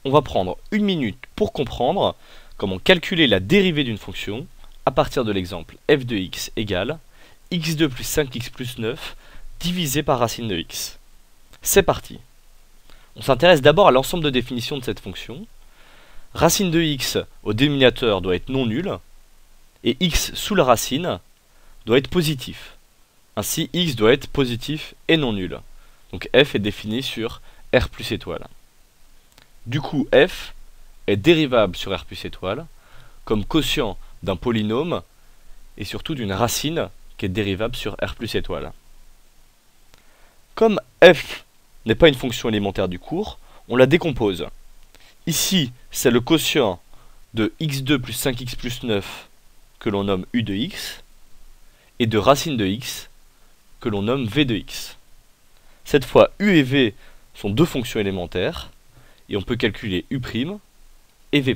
on va prendre une minute pour comprendre comment calculer la dérivée d'une fonction à partir de l'exemple f de x égale x2 plus 5x plus 9 divisé par racine de x. C'est parti. On s'intéresse d'abord à l'ensemble de définitions de cette fonction. Racine de x au dénominateur doit être non nulle, et x sous la racine doit être positif. Ainsi, x doit être positif et non nul. Donc f est défini sur r plus étoile. Du coup, f est dérivable sur r plus étoile comme quotient d'un polynôme et surtout d'une racine qui est dérivable sur r plus étoile. Comme f n'est pas une fonction élémentaire du cours, on la décompose. Ici, c'est le quotient de x2 plus 5x plus 9 que l'on nomme u de x et de racine de x que l'on nomme v de x. Cette fois, u et v sont deux fonctions élémentaires et on peut calculer u' et v'.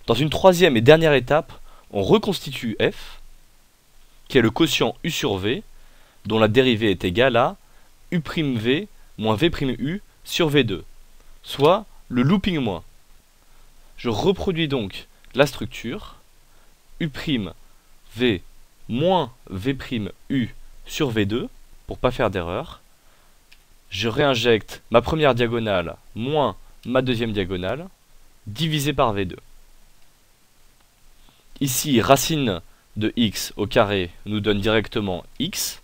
Dans une troisième et dernière étape, on reconstitue f, qui est le quotient u sur v, dont la dérivée est égale à u'v moins v'u sur v2, soit le looping moins. Je reproduis donc la structure u'v moins v'u sur v2, pour pas faire d'erreur. Je réinjecte ma première diagonale moins ma deuxième diagonale, divisé par v2. Ici, racine de x au carré nous donne directement x.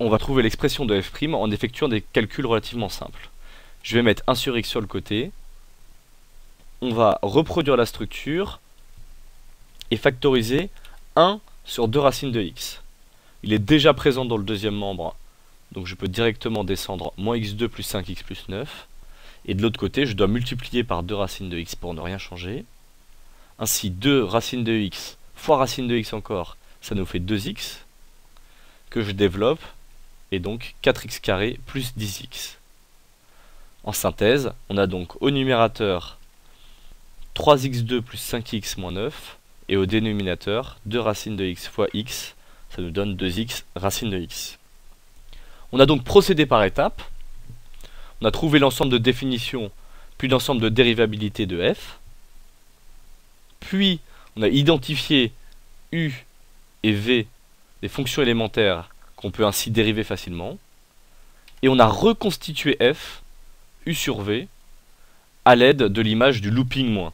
On va trouver l'expression de f' en effectuant des calculs relativement simples. Je vais mettre 1 sur x sur le côté. On va reproduire la structure et factoriser 1 sur 2 racines de x. Il est déjà présent dans le deuxième membre, donc je peux directement descendre moins x2 plus 5x plus 9. Et de l'autre côté, je dois multiplier par 2 racines de x pour ne rien changer. Ainsi, 2 racines de x fois racine de x encore, ça nous fait 2x, que je développe, et donc 4x carré plus 10x. En synthèse, on a donc au numérateur 3x2 plus 5x moins 9, et au dénominateur 2 racines de x fois x, ça nous donne 2x racine de x. On a donc procédé par étapes. On a trouvé l'ensemble de définitions, puis l'ensemble de dérivabilité de f. Puis, on a identifié u et v, des fonctions élémentaires qu'on peut ainsi dériver facilement. Et on a reconstitué f, u sur v, à l'aide de l'image du looping moins.